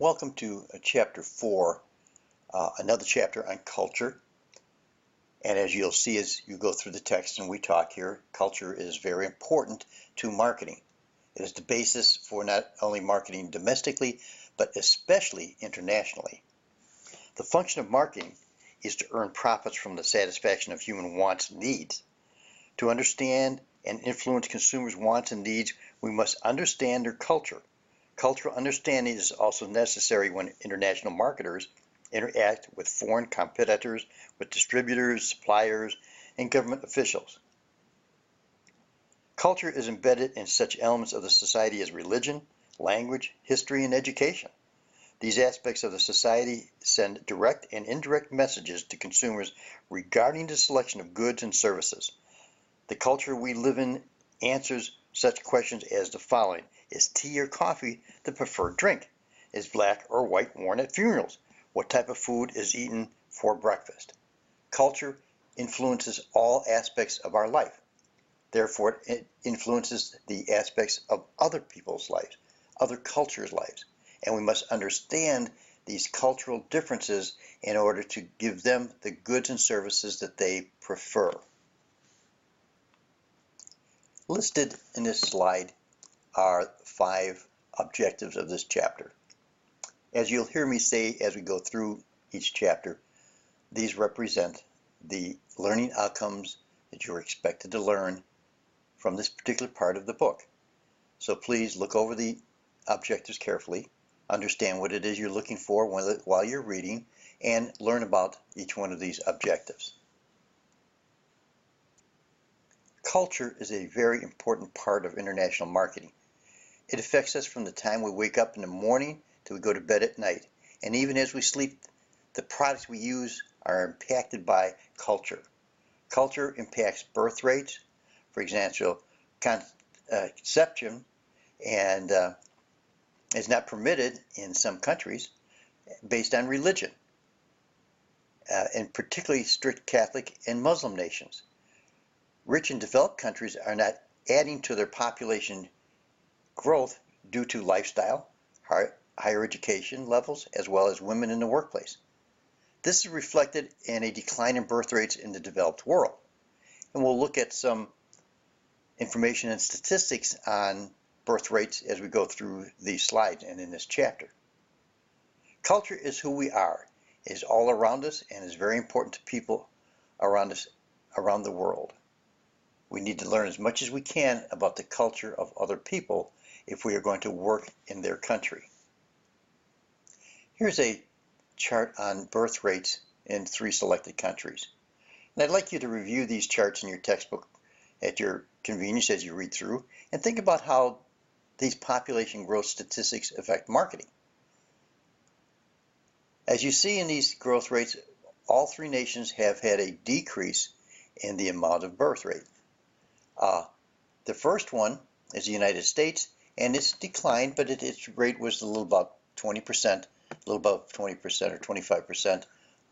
Welcome to chapter 4, another chapter on culture. And as you'll see as you go through the text and we talk here, culture is very important to marketing. It is the basis for not only marketing domestically, but especially internationally. The function of marketing is to earn profits from the satisfaction of human wants and needs. To understand and influence consumers' wants and needs, we must understand their culture. Cultural understanding is also necessary when international marketers interact with foreign competitors, with distributors, suppliers, and government officials. Culture is embedded in such elements of the society as religion, language, history, and education. These aspects of the society send direct and indirect messages to consumers regarding the selection of goods and services. The culture we live in answers such questions as the following. Is tea or coffee the preferred drink? Is black or white worn at funerals? What type of food is eaten for breakfast? Culture influences all aspects of our life. Therefore, it influences the aspects of other people's lives, other cultures' lives. And we must understand these cultural differences in order to give them the goods and services that they prefer. Listed in this slide are 5 objectives of this chapter. As you'll hear me say as we go through each chapter, these represent the learning outcomes that you're expected to learn from this particular part of the book. So please look over the objectives carefully, understand what it is you're looking for while you're reading, and learn about each one of these objectives. Culture is a very important part of international marketing. It affects us from the time we wake up in the morning till we go to bed at night. And even as we sleep, the products we use are impacted by culture. Culture impacts birth rates, for example, conception, and is not permitted in some countries based on religion, and particularly strict Catholic and Muslim nations. Rich and developed countries are not adding to their population growth due to lifestyle, higher education levels, as well as women in the workplace. This is reflected in a decline in birth rates in the developed world. And we'll look at some information and statistics on birth rates as we go through these slides and in this chapter. Culture is who we are. It is all around us and is very important to people around us, around the world. We need to learn as much as we can about the culture of other people if we are going to work in their country. Here's a chart on birth rates in 3 selected countries. And I'd like you to review these charts in your textbook at your convenience as you read through and think about how these population growth statistics affect marketing. As you see in these growth rates, all 3 nations have had a decrease in the amount of birth rate. The first one is the United States, and it's declined, but its rate was a little about 20%, a little above 20% or 25%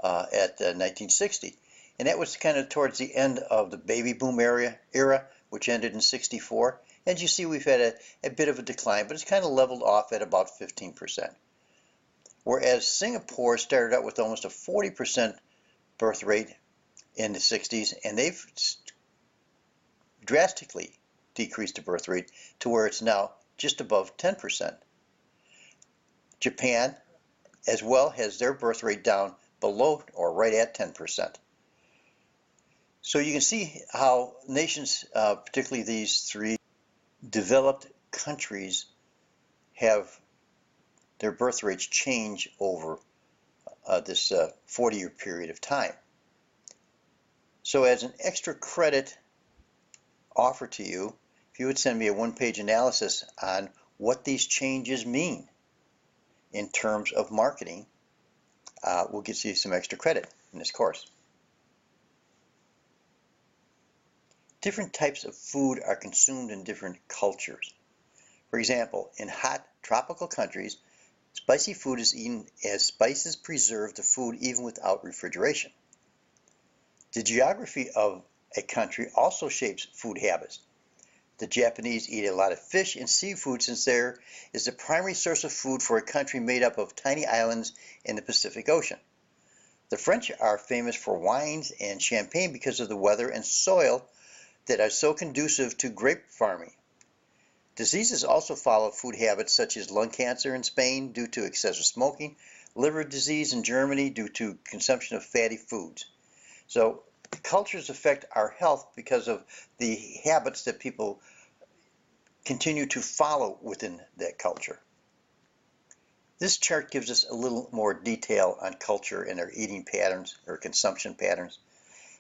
at 1960. And that was kind of towards the end of the baby boom era, which ended in '64. And you see we've had a bit of a decline, but it's kind of leveled off at about 15%. Whereas Singapore started out with almost a 40% birth rate in the 60s, and they've drastically decreased the birth rate to where it's now just above 10%. Japan as well has their birth rate down below or right at 10%. So you can see how nations, particularly these 3 developed countries, have their birth rates change over this 40-year period of time. So as an extra credit offer to you, if you would send me a 1-page analysis on what these changes mean in terms of marketing, we'll get you some extra credit in this course. Different types of food are consumed in different cultures. For example, in hot tropical countries, spicy food is eaten as spices preserve the food even without refrigeration. The geography of a country also shapes food habits. The Japanese eat a lot of fish and seafood since there is the primary source of food for a country made up of tiny islands in the Pacific Ocean. The French are famous for wines and champagne because of the weather and soil that are so conducive to grape farming. Diseases also follow food habits such as lung cancer in Spain due to excessive smoking, liver disease in Germany due to consumption of fatty foods. So cultures affect our health because of the habits that people continue to follow within that culture. This chart gives us a little more detail on culture and their eating patterns or consumption patterns.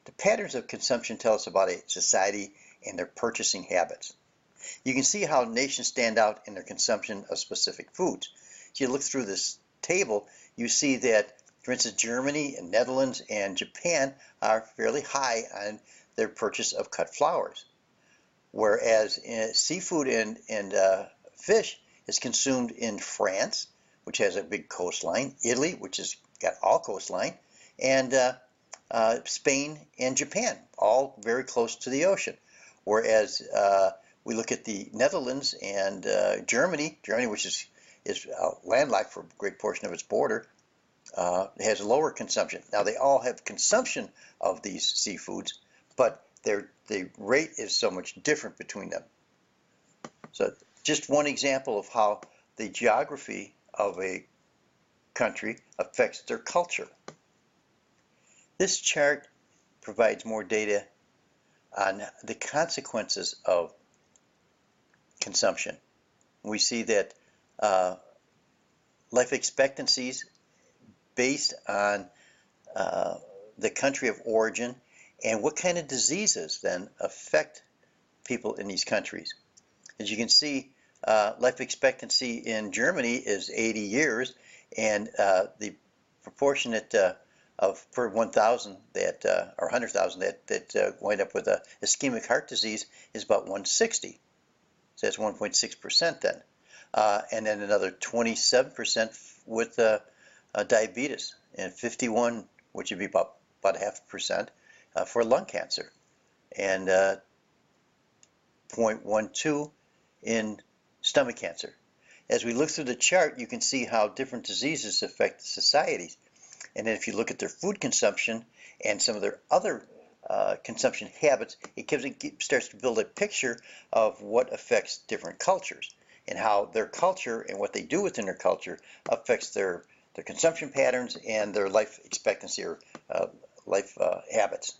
The patterns of consumption tell us about a society and their purchasing habits. You can see how nations stand out in their consumption of specific foods. If you look through this table, you see that, for instance, Germany and Netherlands and Japan are fairly high on their purchase of cut flowers, whereas seafood and fish is consumed in France, which has a big coastline, Italy, which has got all coastline, and Spain and Japan, all very close to the ocean. Whereas we look at the Netherlands and Germany, which is landlocked for a great portion of its border, has lower consumption. Now they all have consumption of these seafoods, but the rate is so much different between them. So just one example of how the geography of a country affects their culture. This chart provides more data on the consequences of consumption. We see that life expectancies based on the country of origin and what kind of diseases then affect people in these countries. As you can see, life expectancy in Germany is 80 years, and the proportionate of per 1,000 that or 100,000 that wind up with a ischemic heart disease is about 160. So that's 1.6% then, and then another 27% with diabetes, and 51, which would be about 0.5% for lung cancer, and 0.12 in stomach cancer. As we look through the chart, you can see how different diseases affect societies. And then if you look at their food consumption and some of their other consumption habits, it starts to build a picture of what affects different cultures and how their culture and what they do within their culture affects their consumption patterns and their life expectancy or life habits.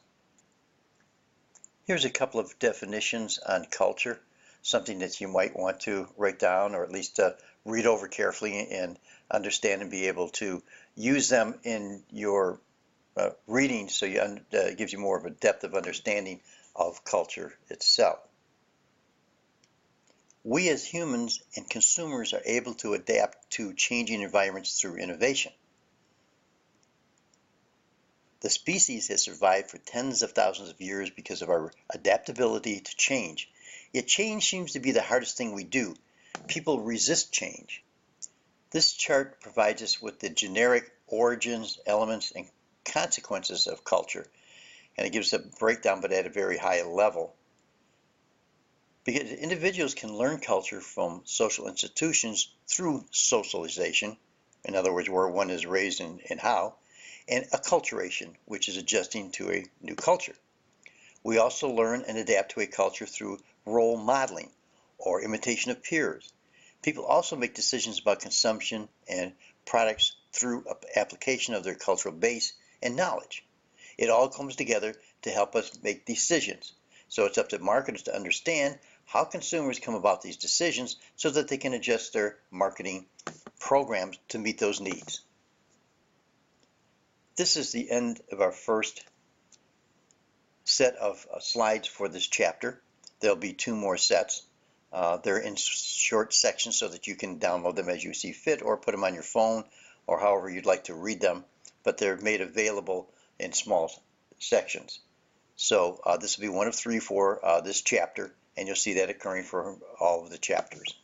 Here's a couple of definitions on culture, something that you might want to write down or at least read over carefully and understand and be able to use them in your reading, so it gives you more of a depth of understanding of culture itself. We as humans and consumers are able to adapt to changing environments through innovation. The species has survived for tens of thousands of years because of our adaptability to change. Yet change seems to be the hardest thing we do. People resist change. This chart provides us with the generic origins, elements, and consequences of culture, and it gives a breakdown, but at a very high level. Because individuals can learn culture from social institutions through socialization, in other words, where one is raised and how, and acculturation, which is adjusting to a new culture. We also learn and adapt to a culture through role modeling or imitation of peers. People also make decisions about consumption and products through application of their cultural base and knowledge. It all comes together to help us make decisions. So it's up to marketers to understand how consumers come about these decisions so that they can adjust their marketing programs to meet those needs. This is the end of our first set of slides for this chapter. There'll be 2 more sets. They're in short sections so that you can download them as you see fit or put them on your phone or however you'd like to read them, but they're made available in small sections. So this will be one of 3 for this chapter, and you'll see that occurring for all of the chapters.